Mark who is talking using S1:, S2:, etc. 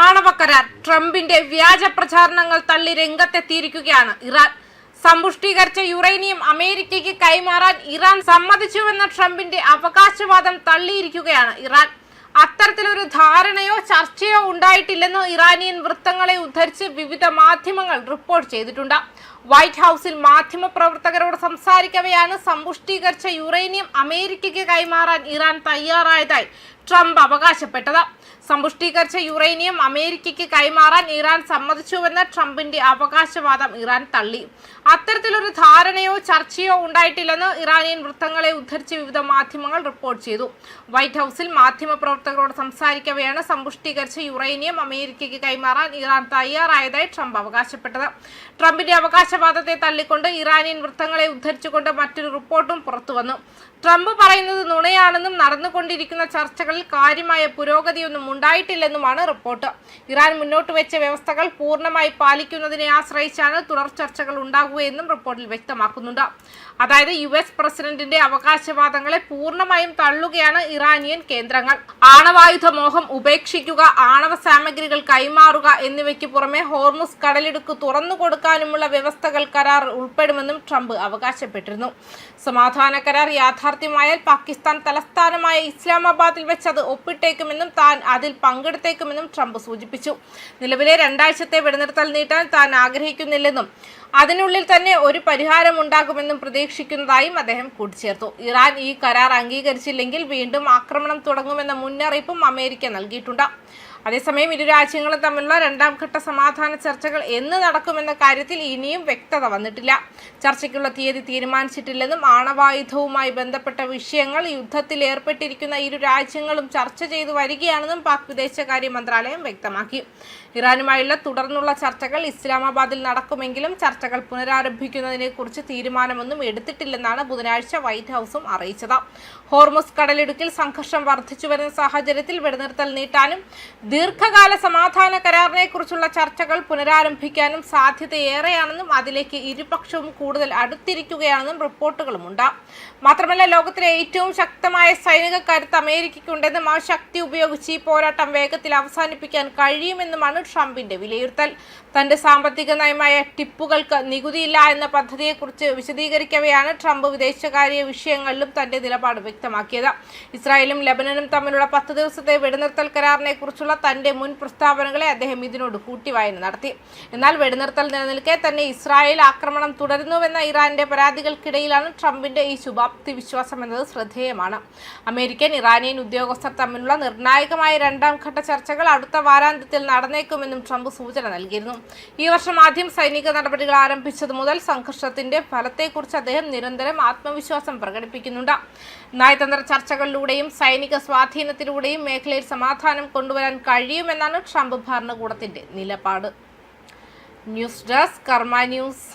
S1: ആണവ കരാർ ട്രംപിന്റെ വ്യാജ പ്രചാരണങ്ങൾ തള്ളി രംഗത്തെത്തിയിരിക്കുകയാണ് ഇറാൻ. സമ്പുഷ്ടീകരിച്ച യുറേനിയം അമേരിക്കയ്ക്ക് കൈമാറാൻ ഇറാൻ സമ്മതിച്ചുവെന്ന ട്രംപിന്റെ അവകാശവാദം തള്ളിയിരിക്കുകയാണ് ഇറാൻ. അത്തരത്തിലൊരു ധാരണയോ ചർച്ചയോ ഉണ്ടായിട്ടില്ലെന്ന് ഇറാനിയൻ വൃത്തങ്ങളെ ഉദ്ധരിച്ച് വിവിധ മാധ്യമങ്ങൾ റിപ്പോർട്ട് ചെയ്തിട്ടുണ്ട്. വൈറ്റ് ഹൌസിൽ മാധ്യമപ്രവർത്തകരോട് സംസാരിക്കവെയാണ് സമ്പുഷ്ടീകരിച്ച യുറേനിയം അമേരിക്കയ്ക്ക് കൈമാറാൻ ഇറാൻ തയ്യാറായതായി ട്രംപ് അവകാശപ്പെട്ടത്. സമ്പുഷ്ടീകരിച്ച യുറേനിയം അമേരിക്കയ്ക്ക് കൈമാറാൻ ഇറാൻ സമ്മതിച്ചുവെന്ന ട്രംപിന്റെ അവകാശവാദം ഇറാൻ തള്ളി. അത്തരത്തിലൊരു ധാരണയോ ചർച്ചയോ ഉണ്ടായിട്ടില്ലെന്ന് ഇറാനിയൻ വൃത്തങ്ങളെ ഉദ്ധരിച്ച് വിവിധ മാധ്യമങ്ങൾ റിപ്പോർട്ട് ചെയ്തു. വൈറ്റ് ഹൌസിൽ മാധ്യമപ്രവർത്തകരോട് സംസാരിക്കവെയാണ് സമ്പുഷ്ടീകരിച്ച യുറേനിയം അമേരിക്കയ്ക്ക് കൈമാറാൻ ഇറാൻ തയ്യാറായതായി ട്രംപ് അവകാശപ്പെട്ടത്. ട്രംപിന്റെ അവകാശവാദത്തെ തള്ളിക്കൊണ്ട് ഇറാനിയൻ വൃത്തങ്ങളെ ഉദ്ധരിച്ചുകൊണ്ട് മറ്റൊരു റിപ്പോർട്ടും പുറത്തുവന്നു. ട്രംപ് പറയുന്നത് നുണയാണെന്നും നടന്നുകൊണ്ടിരിക്കുന്ന ചർച്ചകളിൽ കാര്യമായ പുരോഗതിയൊന്നും ഉണ്ടായിട്ടില്ലെന്നുമാണ് റിപ്പോർട്ട്. ഇറാൻ മുന്നോട്ട് വെച്ച വ്യവസ്ഥകൾ പൂർണ്ണമായി പാലിക്കുന്നതിനെ ആശ്രയിച്ചാണ് തുടർ ചർച്ചകൾ ഉണ്ടാകുകയെന്നും റിപ്പോർട്ടിൽ വ്യക്തമാക്കുന്നുണ്ട്. അതായത് US പ്രസിഡന്റിന്റെ അവകാശവാദങ്ങളെ പൂർണ്ണമായും തള്ളുകയാണ് ഇറാനിയൻ കേന്ദ്രങ്ങൾ. ആണവായുധ മോഹം ഉപേക്ഷിക്കുക, ആണവ സാമഗ്രികൾ കൈമാറുക എന്നിവയ്ക്ക് പുറമെ ഹോർമുസ് കടലിടുക്ക് തുറന്നു കൊടുക്കാനുമുള്ള വ്യവസ്ഥകൾ കരാർ ഉൾപ്പെടുമെന്നും ട്രംപ് അവകാശപ്പെട്ടിരുന്നു. സമാധാന കരാർ യാഥാർത്ഥ്യമായാൽ പാകിസ്ഥാൻ തലസ്ഥാനമായ ഇസ്ലാമാബാദിൽ വെച്ച് അത് ഒപ്പിട്ടേക്കുമെന്നും താൻ അതിൽ പങ്കെടുത്തേക്കുമെന്നും ട്രംപ് സൂചിപ്പിച്ചു. നിലവിലെ 2 ആഴ്ചത്തെ വെടിനിർത്തൽ നീട്ടാൻ താൻ ആഗ്രഹിക്കുന്നില്ലെന്നും അതിനുള്ളിൽ തന്നെ ഒരു പരിഹാരമുണ്ടാകുമെന്നും പ്രതീക്ഷിക്കുന്നതായും അദ്ദേഹം കൂട്ടിച്ചേർത്തു. ഇറാൻ ഈ കരാർ അംഗീകരിച്ചില്ലെങ്കിൽ വീണ്ടും ആക്രമണം തുടങ്ങുമെന്ന മുന്നറിയിപ്പും അമേരിക്ക നൽകിയിട്ടുണ്ട്. അതേസമയം ഇരു രാജ്യങ്ങളും തമ്മിലുള്ള 2ാം ഘട്ട സമാധാന ചർച്ചകൾ എന്ന് നടക്കുമെന്ന കാര്യത്തിൽ ഇനിയും വ്യക്തത വന്നിട്ടില്ല. ചർച്ചയ്ക്കുള്ള തീയതി തീരുമാനിച്ചിട്ടില്ലെന്നും ആണവായുധവുമായി ബന്ധപ്പെട്ട വിഷയങ്ങൾ യുദ്ധത്തിൽ ഏർപ്പെട്ടിരിക്കുന്ന ഇരു രാജ്യങ്ങളും ചർച്ച ചെയ്തു വരികയാണെന്നും പാക് വിദേശകാര്യ മന്ത്രാലയം വ്യക്തമാക്കി. ഇറാനുമായുള്ള തുടർന്നുള്ള ചർച്ചകൾ ഇസ്ലാമാബാദിൽ നടക്കുമെങ്കിലും ചർച്ചകൾ പുനരാരംഭിക്കുന്നതിനെ കുറിച്ച് തീരുമാനമൊന്നും എടുത്തിട്ടില്ലെന്നാണ് ബുധനാഴ്ച വൈറ്റ് ഹൌസും അറിയിച്ചത്. ഹോർമുസ് കടലിടുക്കിൽ സംഘർഷം വർദ്ധിച്ചു വരുന്ന സാഹചര്യത്തിൽ വെടിനിർത്തൽ നീട്ടാനും ദീർഘകാല സമാധാന കരാറിനെ കുറിച്ചുള്ള ചർച്ചകൾ പുനരാരംഭിക്കാനും സാധ്യതയേറെയാണെന്നും അതിലേക്ക് ഇരുപക്ഷവും കൂടുതൽ അടുത്തിരിക്കുകയാണെന്നും റിപ്പോർട്ടുകളുമുണ്ട്. മാത്രമല്ല, ലോകത്തിലെ ഏറ്റവും ശക്തമായ സൈനിക കരുത്ത് അമേരിക്കയ്ക്കുണ്ടെന്നും ആ ശക്തി ഉപയോഗിച്ച് ഈ പോരാട്ടം വേഗത്തിൽ അവസാനിപ്പിക്കാൻ കഴിയുമെന്നുമാണ് ട്രംപിന്റെ വിലയിരുത്തൽ. തന്റെ സാമ്പത്തിക നയമായ ടിപ്പുകൾക്ക് നികുതിയില്ല എന്ന പദ്ധതിയെക്കുറിച്ച് വിശദീകരിക്കവെയാണ് ട്രംപ് വിദേശകാര്യ വിഷയങ്ങളിലും തന്റെ നിലപാട് വ്യക്തമാക്കിയത്. ഇസ്രായേലും ലെബനനും തമ്മിലുള്ള 10 ദിവസത്തെ വെടിനിർത്തൽ കരാറിനെ കുറിച്ചുള്ള തന്റെ മുൻ പ്രസ്താവനകളെ അദ്ദേഹം ഇതിനോട് കൂട്ടിവായന നടത്തി. എന്നാൽ വെടിനിർത്തൽ നിലനിൽക്കെ തന്നെ ഇസ്രായേൽ ആക്രമണം തുടരുന്നുവെന്ന ഇറാന്റെ പരാതികൾക്കിടയിലാണ് ട്രംപിന്റെ ഈ ശുഭാപ്തി വിശ്വാസം എന്നത് ശ്രദ്ധേയമാണ്. അമേരിക്കൻ ഇറാനിയൻ ഉദ്യോഗസ്ഥർ തമ്മിലുള്ള നിർണായകമായ 2ാം ഘട്ട ചർച്ചകൾ അടുത്ത വാരാന്ത്യത്തിൽ നടന്നേക്കുമെന്നും ട്രംപ് സൂചന നൽകിയിരുന്നു. ഈ വർഷം ആദ്യം സൈനിക നടപടികൾ ആരംഭിച്ചതു മുതൽ സംഘർഷത്തിന്റെ ഫലത്തെക്കുറിച്ച് അദ്ദേഹം നിരന്തരം ആത്മവിശ്വാസം പ്രകടിപ്പിക്കുന്നുണ്ട്. നയതന്ത്ര ചർച്ചകളിലൂടെയും സൈനിക സ്വാധീനത്തിലൂടെയും മേഖലയിൽ സമാധാനം കൊണ്ടുവരാൻ കഴിയുമെന്നാണ് ട്രംപ് ഭരണകൂടത്തിന്റെ നിലപാട്. ന്യൂസ് ഡെസ്ക് കർമ്മ ന്യൂസ്.